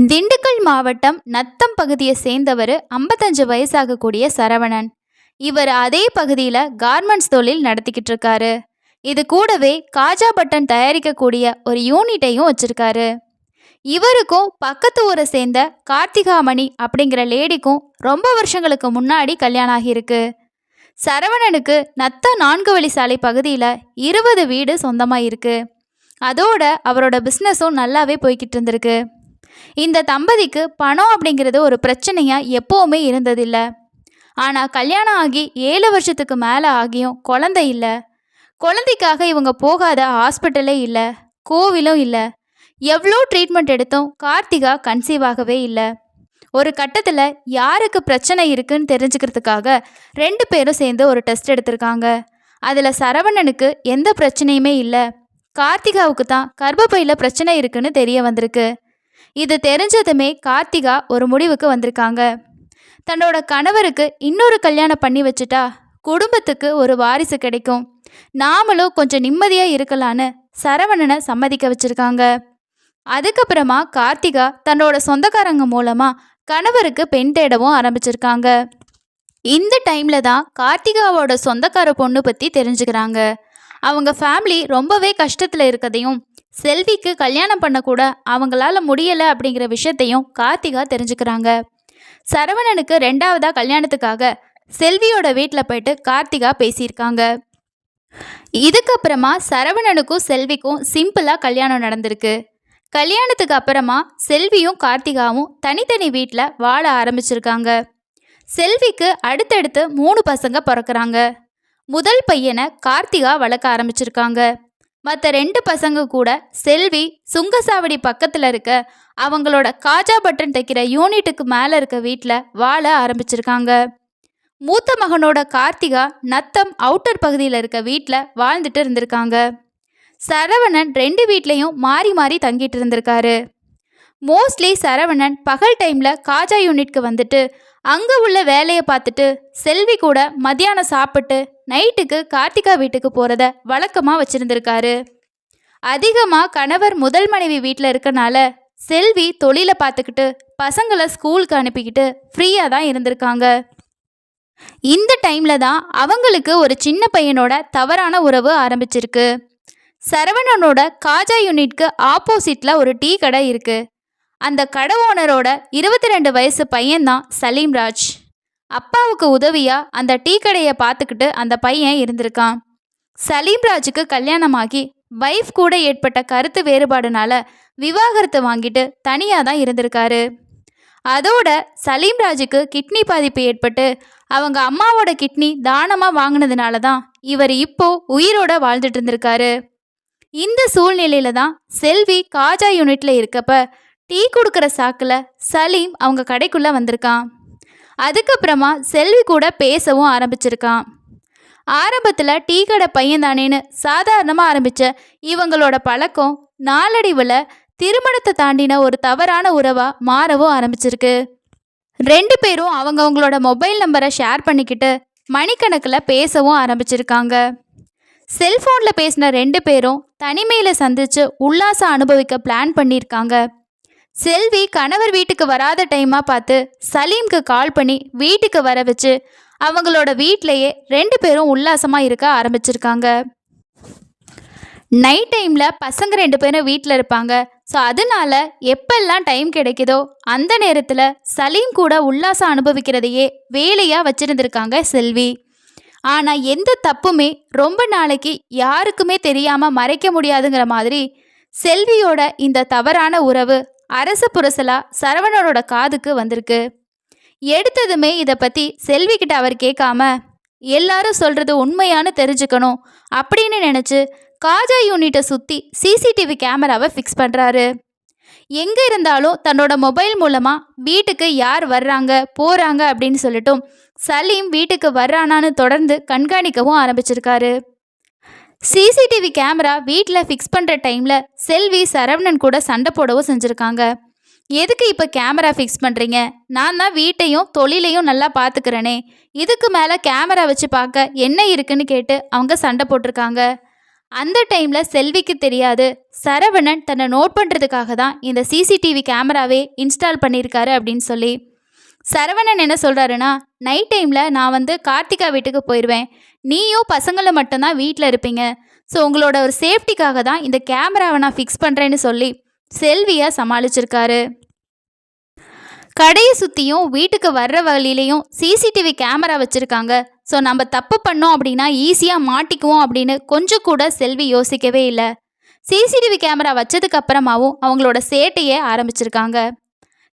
திண்டுக்கல் மாவட்டம் நத்தம் பகுதியை சேர்ந்தவர் 55 வயசாகக்கூடிய சரவணன். இவர் அதே பகுதியில் கார்மெண்ட்ஸ் தொழில் நடத்திக்கிட்டு இருக்காரு. இது கூடவே காஜா பட்டன் தயாரிக்கக்கூடிய ஒரு யூனிட்டையும் வச்சிருக்காரு. இவருக்கும் பக்கத்து ஊரை சேர்ந்த கார்த்திகாமணி அப்படிங்கிற லேடிக்கும் ரொம்ப வருஷங்களுக்கு முன்னாடி கல்யாணம் ஆகியிருக்கு. சரவணனுக்கு நத்தம் 4 வழி சாலை பகுதியில் 20 வீடு சொந்தமாக இருக்கு. அதோட அவரோட பிஸ்னஸும் நல்லாவே போய்கிட்டு இருந்திருக்கு. இந்த தம்பதிக்கு பணம் அப்படிங்கிறது ஒரு பிரச்சனையாக எப்போவுமே இருந்ததில்லை. ஆனால் கல்யாணம் ஆகி 7 வருஷத்துக்கு மேலே ஆகியும் குழந்தை இல்லை. குழந்தைக்காக இவங்க போகாத ஹாஸ்பிட்டலே இல்லை, கோவிலும் இல்லை. எவ்வளோ ட்ரீட்மெண்ட் எடுத்தும் கார்த்திகா கன்சீவ் ஆகவே இல்லை. ஒரு கட்டத்தில் யாருக்கு பிரச்சனை இருக்குன்னு தெரிஞ்சுக்கிறதுக்காக 2 பேரும் சேர்ந்து ஒரு டெஸ்ட் எடுத்திருக்காங்க. அதில் சரவணனுக்கு எந்த பிரச்சனையுமே இல்லை, கார்த்திகாவுக்கு தான் கர்ப்பப்பையில் பிரச்சனை இருக்குன்னு தெரிய வந்திருக்கு. இது தெரிஞ்சதுமே கார்த்திகா ஒரு முடிவுக்கு வந்திருக்காங்க. தன்னோட கணவருக்கு இன்னொரு கல்யாணம் பண்ணி வச்சுட்டா குடும்பத்துக்கு ஒரு வாரிசு கிடைக்கும், நாமளும் கொஞ்சம் நிம்மதியாக இருக்கலான்னு சரவணனை சம்மதிக்க வச்சுருக்காங்க. அதுக்கப்புறமா கார்த்திகா தன்னோட சொந்தக்காரங்க மூலமாக கணவருக்கு பெண் தேடவும் ஆரம்பிச்சிருக்காங்க. இந்த டைமில் தான் கார்த்திகாவோட சொந்தக்கார பொண்ணு பற்றி தெரிஞ்சுக்கிறாங்க. அவங்க ஃபேமிலி ரொம்பவே கஷ்டத்தில் இருக்கதையும், செல்விக்கு கல்யாணம் பண்ணக்கூட அவங்களால முடியலை அப்படிங்கிற விஷயத்தையும் கார்த்திகா தெரிஞ்சுக்கிறாங்க. சரவணனுக்கு 2ஆவதாக கல்யாணத்துக்காக செல்வியோட வீட்டில் போயிட்டு கார்த்திகா பேசியிருக்காங்க. இதுக்கப்புறமா சரவணனுக்கும் செல்விக்கும் சிம்பிளாக கல்யாணம் நடந்திருக்கு. கல்யாணத்துக்கு அப்புறமா செல்வியும் கார்த்திகாவும் தனித்தனி வீட்டில் வாழ ஆரம்பிச்சிருக்காங்க. செல்விக்கு அடுத்தடுத்து 3 பசங்க பிறக்கிறாங்க. முதல் பையனை கார்த்திகா வளர்க்க ஆரம்பிச்சிருக்காங்க. மற்ற 2 பசங்க கூட செல்வி சுங்கசாவடி பக்கத்தில் இருக்க அவங்களோட காஜா பட்டன் தைக்கிற யூனிட்டுக்கு மேலே இருக்க வீட்டில் வாழ ஆரம்பிச்சிருக்காங்க. மூத்த மகனோட கார்த்திகா நத்தம் அவுட்டர் பகுதியில் இருக்க வீட்டில் வாழ்ந்துட்டு இருந்திருக்காங்க. சரவணன் 2 வீட்லேயும் மாறி மாறி தங்கிட்டு இருந்திருக்காரு. மோஸ்ட்லி சரவணன் பகல் டைமில் காஜா யூனிட்க்கு வந்துட்டு அங்கே உள்ள வேலையை பார்த்துட்டு செல்வி கூட மத்தியானம் சாப்பிட்டு நைட்டுக்கு கார்த்திகா வீட்டுக்கு போகிறத வழக்கமாக வச்சுருந்துருக்காரு. அதிகமாக கணவர் முதல் மனைவி வீட்டில் இருக்கனால செல்வி தொழிலை பார்த்துக்கிட்டு பசங்களை ஸ்கூலுக்கு அனுப்பிக்கிட்டு ஃப்ரீயாக தான் இருந்திருக்காங்க. இந்த டைமில் தான் அவங்களுக்கு ஒரு சின்ன பையனோட தவறான உறவு ஆரம்பிச்சிருக்கு. சரவணனோட காஜா யூனிட்க்கு ஆப்போசிட்டில் ஒரு டீ கடை இருக்குது. அந்த கடை ஓனரோட 22 வயசு பையன்தான் சலீம்ராஜ். அப்பாவுக்கு உதவியாக அந்த டீ கடையை பார்த்துக்கிட்டு அந்த பையன் இருந்திருக்கான். சலீம்ராஜுக்கு கல்யாணமாகி வைஃப் கூட ஏற்பட்ட கருத்து வேறுபாடுனால விவாகரத்து வாங்கிட்டு தனியாக தான் இருந்திருக்காரு. அதோட சலீம்ராஜுக்கு கிட்னி பாதிப்பு ஏற்பட்டு அவங்க அம்மாவோட கிட்னி தானமாக வாங்கினதுனால தான் இவர் இப்போ உயிரோட வாழ்ந்துட்டு இருந்திருக்காரு. இந்த சூழ்நிலையில தான் செல்வி காஜா யூனிட்ல இருக்கப்ப டீ கொடுக்குற சாக்கில் சலீம் அவங்க கடைக்குள்ளே வந்திருக்கான். அதுக்கப்புறமா செல்வி கூட பேசவும் ஆரம்பிச்சிருக்கான். ஆரம்பத்தில் டீ கடை பையன் தானேன்னு சாதாரணமாக ஆரம்பித்த இவங்களோட பழக்கம் நாளடைவில் திருமணத்தை தாண்டின ஒரு தவறான உறவாக மாறவும் ஆரம்பிச்சிருக்கு. 2 பேரும் அவங்களோட மொபைல் நம்பரை ஷேர் பண்ணிக்கிட்டு மணிக்கணக்கில் பேசவும் ஆரம்பிச்சிருக்காங்க. செல்ஃபோனில் பேசின 2 பேரும் தனிமையில் சந்தித்து உல்லாசம் அனுபவிக்க பிளான் பண்ணியிருக்காங்க. செல்வி கணவர் வீட்டுக்கு வராத டைமாக பார்த்து சலீம்க்கு கால் பண்ணி வீட்டுக்கு வர வச்சு அவங்களோட வீட்டிலையே 2 பேரும் உல்லாசமாக இருக்க ஆரம்பிச்சிருக்காங்க. நைட் டைமில் பசங்க 2 பேரும் வீட்டில் இருப்பாங்க. ஸோ அதனால எப்பெல்லாம் டைம் கிடைக்குதோ அந்த நேரத்தில் சலீம் கூட உல்லாசம் அனுபவிக்கிறதையே வேலையாக வச்சுருந்துருக்காங்க செல்வி. ஆனால் எந்த தப்புமே ரொம்ப நாளைக்கு யாருக்குமே தெரியாமல் மறைக்க முடியாதுங்கிற மாதிரி செல்வியோட இந்த தவறான உறவு அரச புரசலா சரவணனோட காதுக்கு வந்திருக்கு. எடுத்ததுமே இதை பற்றி செல்விக்கிட்ட அவர் கேட்காம எல்லாரும் சொல்கிறது உண்மையானு தெரிஞ்சுக்கணும் அப்படின்னு நினச்சி காஜா யூனிட்டை சுற்றி சிசிடிவி கேமராவை ஃபிக்ஸ் பண்ணுறாரு. எங்கே இருந்தாலும் தன்னோட மொபைல் மூலமாக வீட்டுக்கு யார் வர்றாங்க போகிறாங்க அப்படின்னு சொல்லிட்டும் சலீம் வீட்டுக்கு வர்றானான்னு தொடர்ந்து கண்காணிக்கவும் ஆரம்பிச்சிருக்காரு. சிசிடிவி கேமரா வீட்டில் ஃபிக்ஸ் பண்ணுற டைமில் செல்வி சரவணன் கூட சண்டை போடவும் செஞ்சுருக்காங்க. எதுக்கு இப்போ கேமரா ஃபிக்ஸ் பண்ணுறீங்க? நான் தான் வீட்டையும் தொழிலையும் நல்லா பார்த்துக்கிறேனே, இதுக்கு மேலே கேமரா வச்சு பார்க்க என்ன இருக்குன்னு கேட்டு அவங்க சண்டை போட்டிருக்காங்க. அந்த டைமில் செல்விக்கு தெரியாது சரவணன் தன்னை நோட் பண்ணுறதுக்காக தான் இந்த சிசிடிவி கேமராவே இன்ஸ்டால் பண்ணியிருக்காரு அப்படின்னு சொல்லி. சரவணன் என்ன சொல்கிறாருன்னா, நைட் டைமில் நான் கார்த்திகா வீட்டுக்கு போயிடுவேன், நீயும் பசங்களை மட்டும்தான் வீட்டில் இருப்பீங்க, ஸோ உங்களோட ஒரு சேஃப்டிக்காக தான் இந்த கேமராவை நான் ஃபிக்ஸ் பண்ணுறேன்னு சொல்லி செல்வியை சமாளிச்சிருக்காரு. கடையை சுற்றியும் வீட்டுக்கு வர்ற வழியிலையும் சிசிடிவி கேமரா வச்சுருக்காங்க. ஸோ நம்ம தப்பு பண்ணோம் அப்படின்னா ஈஸியாக மாட்டிக்குவோம் அப்படின்னு கொஞ்சம் கூட செல்வி யோசிக்கவே இல்லை. சிசிடிவி கேமரா வச்சதுக்கு அப்புறமாவும் அவங்களோட சேட்டையே ஆரம்பிச்சிருக்காங்க.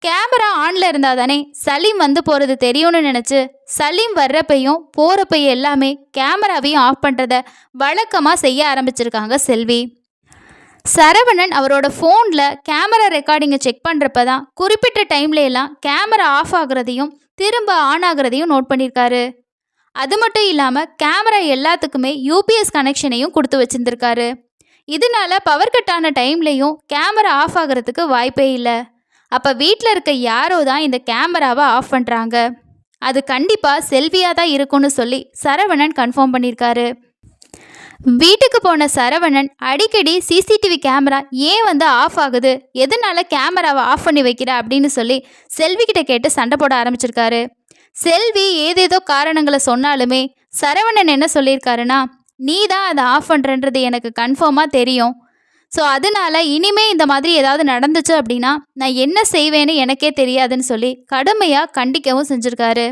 கேமரா ஆனில் இருந்தால் தானே சலீம் போகிறது தெரியும்னு நினச்சி சலீம் வர்றப்பையும் போகிறப்பையும் எல்லாமே கேமராவையும் ஆஃப் பண்ணுறத வழக்கமாக செய்ய ஆரம்பிச்சிருக்காங்க செல்வி. சரவணன் அவரோட ஃபோனில் கேமரா ரெக்கார்டிங்கை செக் பண்ணுறப்ப தான் குறிப்பிட்ட டைம்ல எல்லாம் கேமரா ஆஃப் ஆகுறதையும் திரும்ப ஆன் ஆகுறதையும் நோட் பண்ணியிருக்காரு. அது மட்டும் இல்லாமல் கேமரா எல்லாத்துக்குமே யூபிஎஸ் கனெக்ஷனையும் கொடுத்து வச்சுருந்துருக்காரு. இதனால பவர் கட் ஆன டைம்லையும் கேமரா ஆஃப் ஆகிறதுக்கு வாய்ப்பே இல்லை. அப்போ வீட்டில் இருக்க யாரோ தான் இந்த கேமராவை ஆஃப் பண்ணுறாங்க, அது கண்டிப்பாக செல்வியாக தான் இருக்கும்னு சொல்லி சரவணன் கன்ஃபார்ம் பண்ணியிருக்காரு. வீட்டுக்கு போன சரவணன் அடிக்கடி சிசிடிவி கேமரா ஏன் ஆஃப் ஆகுது, எதனால கேமராவை ஆஃப் பண்ணி வைக்கிற அப்படின்னு சொல்லி செல்வி கிட்ட கேட்டு சண்டை போட ஆரம்பிச்சிருக்காரு. செல்வி ஏதேதோ காரணங்களை சொன்னாலுமே சரவணன் என்ன சொல்லியிருக்காருன்னா, நீ தான் அதை ஆஃப் பண்ணுறன்றது எனக்கு கன்ஃபார்மாக தெரியும், ஸோ அதனால இனிமே இந்த மாதிரி ஏதாவது நடந்துச்சு அப்படின்னா நான் என்ன செய்வேன்னு எனக்கே தெரியாதுன்னு சொல்லி கடுமையாக கண்டிக்கவும் செஞ்சுருக்காரு.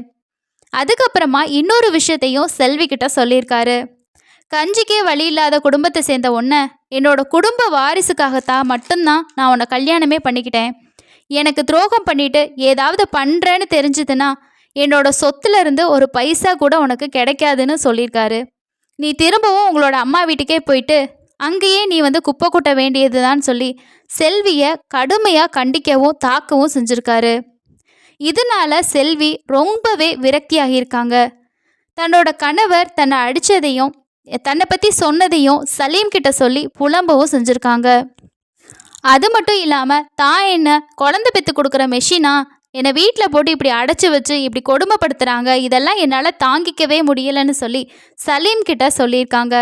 அதுக்கப்புறமா இன்னொரு விஷயத்தையும் செல்வி கிட்ட சொல்லியிருக்காரு. கஞ்சிக்கே வழி இல்லாத குடும்பத்தை சேர்ந்த ஒன்றை என்னோட குடும்ப வாரிசுக்காகத்தான் மட்டும்தான் நான் உன்னை கல்யாணமே பண்ணிக்கிட்டேன். எனக்கு துரோகம் பண்ணிட்டு ஏதாவது பண்ணுறேன்னு தெரிஞ்சுதுன்னா என்னோட சொத்துல இருந்து ஒரு பைசா கூட உனக்கு கிடைக்காதுன்னு சொல்லியிருக்காரு. நீ திரும்பவும் உங்களோட அம்மா வீட்டுக்கே போயிட்டு அங்கேயே நீ குப்பை கூட்ட வேண்டியதுதான் சொல்லி செல்வியை கடுமையாக கண்டிக்கவும் தாக்கவும் செஞ்சுருக்காரு. இதனால செல்வி ரொம்பவே விரக்தியாகியிருக்காங்க. தன்னோட கணவர் தன்னை அடித்ததையும் தன்னை பற்றி சொன்னதையும் சலீம் கிட்ட சொல்லி புலம்பவும் செஞ்சுருக்காங்க. அது மட்டும் இல்லாமல் தான் என்ன குழந்தை பெற்று கொடுக்குற மெஷினா, என்னை வீட்டில் போட்டு இப்படி அடைச்சி வச்சு இப்படி கொடுமைப்படுத்துகிறாங்க, இதெல்லாம் என்னால் தாங்கிக்கவே முடியலைன்னு சொல்லி சலீம் கிட்ட சொல்லியிருக்காங்க.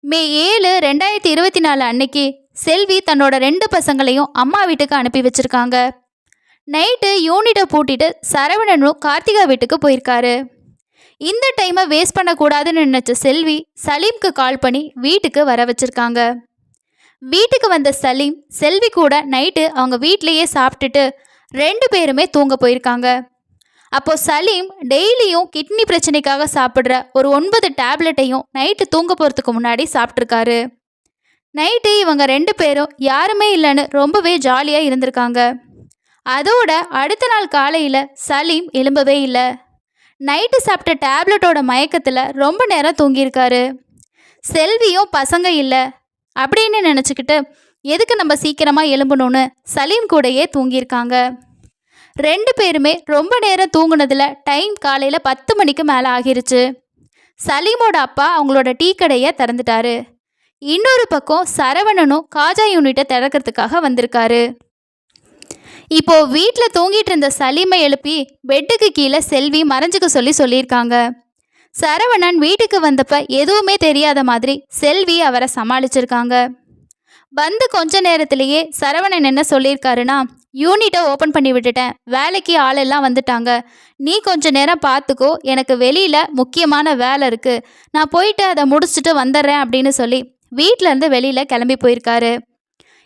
மே 7, 2024 அன்னைக்கு செல்வி தன்னோட 2 பசங்களையும் அம்மா வீட்டுக்கு அனுப்பி வச்சுருக்காங்க. நைட்டு யூனிட்டை பூட்டிட்டு சரவணனும் கார்த்திகா வீட்டுக்கு போயிருக்காரு. இந்த டைமை வேஸ்ட் பண்ணக்கூடாதுன்னு நினச்ச செல்வி சலீம்க்கு கால் பண்ணி வீட்டுக்கு வர வச்சுருக்காங்க. வீட்டுக்கு வந்த சலீம் செல்வி கூட நைட்டு அவங்க வீட்டிலையே சாப்பிட்டுட்டு 2 பேருமே தூங்க போயிருக்காங்க. அப்போது சலீம் டெய்லியும் கிட்னி பிரச்சனைக்காக சாப்பிட்ற ஒரு 9 டேப்லெட்டையும் நைட்டு தூங்க போகிறதுக்கு முன்னாடி சாப்பிட்ருக்காரு. நைட்டு இவங்க 2 பேரும் யாருமே இல்லைன்னு ரொம்பவே ஜாலியாக இருந்திருக்காங்க. அதோட அடுத்த நாள் காலையில் சலீம் எழும்பவே இல்லை. நைட்டு சாப்பிட்ட டேப்லெட்டோட மயக்கத்தில் ரொம்ப நேரம் தூங்கியிருக்காரு. செல்வியும் பசங்க இல்லை அப்படின்னு நினச்சிக்கிட்டு எதுக்கு நம்ம சீக்கிரமாக எழும்பணும்னு சலீம் கூடயே தூங்கியிருக்காங்க. 2 பேருமே ரொம்ப நேரம் தூங்குனதில் டைம் காலையில் 10 மணிக்கு மேலே ஆகிருச்சு. சலீமோட அப்பா அவங்களோட டீ கடையை திறந்துட்டாரு. இன்னொரு பக்கம் சரவணனும் காஜா யூனிட்டை திறக்கிறதுக்காக வந்திருக்காரு. இப்போ வீட்டில் தூங்கிட்டு இருந்த சலீமை எழுப்பி பெட்டுக்கு கீழே செல்வி மறைஞ்சுக்க சொல்லியிருக்காங்க. சரவணன் வீட்டுக்கு வந்தப்ப எதுவுமே தெரியாத மாதிரி செல்வி அவரை சமாளிச்சிருக்காங்க. கொஞ்ச நேரத்திலேயே சரவணன் என்ன சொல்லியிருக்காருன்னா, யூனிட்டை ஓப்பன் பண்ணி விட்டுட்டேன், வேலைக்கு ஆளெல்லாம் வந்துட்டாங்க, நீ கொஞ்ச நேரம் பார்த்துக்கோ, எனக்கு வெளியில் முக்கியமான வேலை இருக்குது, நான் போயிட்டு அதை முடிச்சுட்டு வந்துடுறேன் அப்படின்னு சொல்லி வீட்டிலேருந்து வெளியில் கிளம்பி போயிருக்காரு.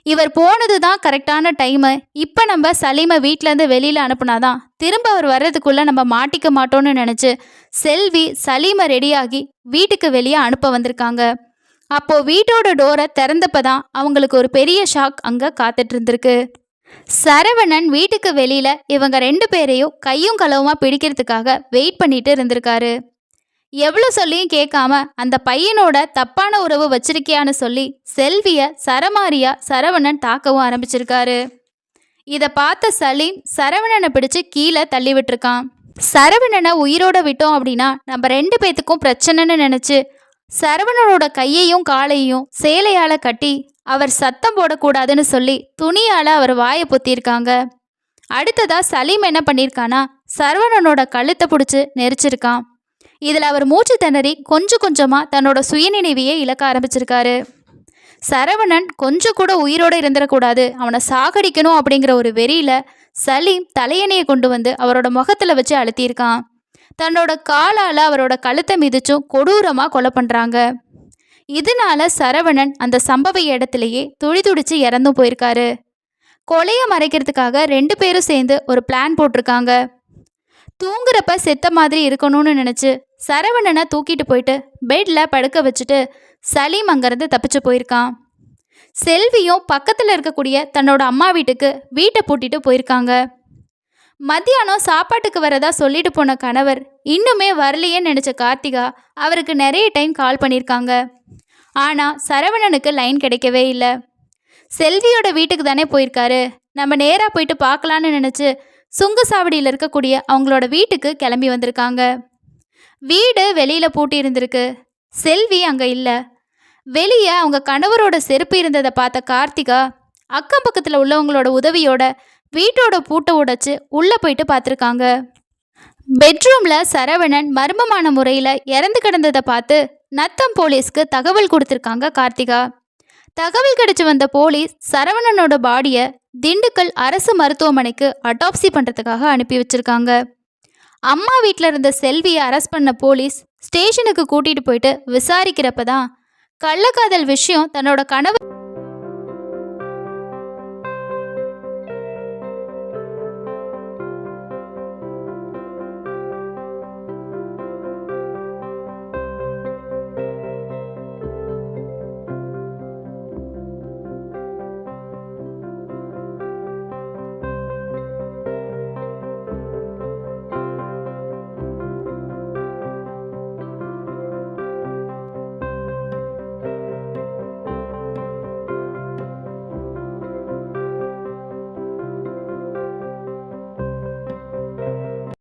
இவர் போனது தான் கரெக்டான டைமு. இப்போ நம்ம சலீமை வீட்டிலேருந்து வெளியில் அனுப்புனாதான் திரும்ப அவர் வர்றதுக்குள்ளே நம்ம மாட்டிக்க மாட்டோம்னு நினச்சி செல்வி சலீமை ரெடியாகி வீட்டுக்கு வெளியே அனுப்ப வந்திருக்காங்க. அப்போது வீட்டோட டோரை திறந்தப்ப தான் அவங்களுக்கு ஒரு பெரிய ஷாக் அங்கே காத்துட்டு இருந்திருக்கு. சரவணன் வீட்டுக்கு வெளியில் இவங்க 2 பேரையும் கையும் களவுமா பிடிக்கிறதுக்காக வெயிட் பண்ணிட்டு இருந்திருக்காரு. எவ்வளோ சொல்லியும் கேட்காம அந்த பையனோட தப்பான உறவு வச்சிருக்கியான்னு சொல்லி செல்வியை சரமாரியா சரவணன் தாக்கவும் ஆரம்பிச்சிருக்காரு. இதை பார்த்த சலீம் சரவணனை பிடிச்சு கீழே தள்ளி விட்டுருக்கான். சரவணனை உயிரோட விட்டோம் அப்படின்னா நம்ம 2 பேத்துக்கும் பிரச்சனைன்னு நினச்சி சரவணனோட கையையும் காலையும் சேலையால் கட்டி அவர் சத்தம் போடக்கூடாதுன்னு சொல்லி துணியால் அவர் வாயை பொத்தியிருக்காங்க. அடுத்ததாக சலீம் என்ன பண்ணியிருக்கானா, சரவணனோட கழுத்தை பிடிச்சி நெரிச்சிருக்கான். இதில் அவர் மூச்சு திணறி கொஞ்சம் கொஞ்சமாக தன்னோட சுயநினைவையே இழக்க ஆரம்பிச்சிருக்காரு. சரவணன் கொஞ்சம் கூட உயிரோடு இருந்துடக்கூடாது, அவனை சாகடிக்கணும் அப்படிங்கிற ஒரு வெறியில் சலீம் தலையணையை கொண்டு வந்து அவரோட முகத்தில் வச்சு அழுத்தியிருக்கான். தன்னோட காலால் அவரோட கழுத்தை மிதிச்சும் கொடூரமாக கொலை பண்ணுறாங்க. இதனால சரவணன் அந்த சம்பவ இடத்துலையே துடிதுடிச்சு இறந்தும் போயிருக்காரு. கொலையை மறைக்கிறதுக்காக 2 பேரும் சேர்ந்து ஒரு பிளான் போட்டிருக்காங்க. தூங்குறப்ப செத்த மாதிரி இருக்கணும்னு நினச்சி சரவணனை தூக்கிட்டு போயிட்டு பெட்டில் படுக்க வச்சுட்டு சலீம் அங்கேருந்து தப்பிச்சு போயிருக்கான். செல்வியும் பக்கத்தில் இருக்கக்கூடிய தன்னோட அம்மா வீட்டுக்கு வீட்டை பூட்டிட்டு போயிருக்காங்க. மத்தியானம் சாப்பாட்டுக்கு வரதா சொல்லிட்டு போன கணவர் இன்னுமே வரலையேன்னு நினச்ச கார்த்திகா அவருக்கு நிறைய டைம் கால் பண்ணியிருக்காங்க. ஆனால் சரவணனுக்கு லைன் கிடைக்கவே இல்லை. செல்வியோட வீட்டுக்கு தானே போயிருக்காரு, நம்ம நேராக போயிட்டு பார்க்கலான்னு நினச்சி சுங்கசாவடியில் இருக்கக்கூடிய அவங்களோட வீட்டுக்கு கிளம்பி வந்திருக்காங்க. வீடு வெளியில் பூட்டி இருந்திருக்கு. செல்வி அங்கே இல்லை. வெளியே அவங்க கணவரோட செருப்பு இருந்ததை பார்த்த கார்த்திகா அக்கம் பக்கத்தில் உள்ளவங்களோட உதவியோட வீட்டோட பூட்டை உடைச்சு உள்ளே போயிட்டு பார்த்துருக்காங்க. பெட்ரூமில் சரவணன் மர்மமான முறையில் இறந்து கிடந்ததை பார்த்து நத்தம் போலீஸ்க்கு தகவல் கொடுத்துருக்காங்க கார்த்திகா. தகவல் கிடைச்சி வந்த போலீஸ் சரவணனோட பாடியை திண்டுக்கல் அரசு மருத்துவமனைக்கு அட்டாப்சி பண்ணுறதுக்காக அனுப்பி வச்சுருக்காங்க. அம்மா வீட்டில் இருந்த செல்வியை அரெஸ்ட் பண்ண போலீஸ் ஸ்டேஷனுக்கு கூட்டிகிட்டு போயிட்டு விசாரிக்கிறப்ப தான் கள்ளக்காதல் விஷயம் தன்னோட கணவர்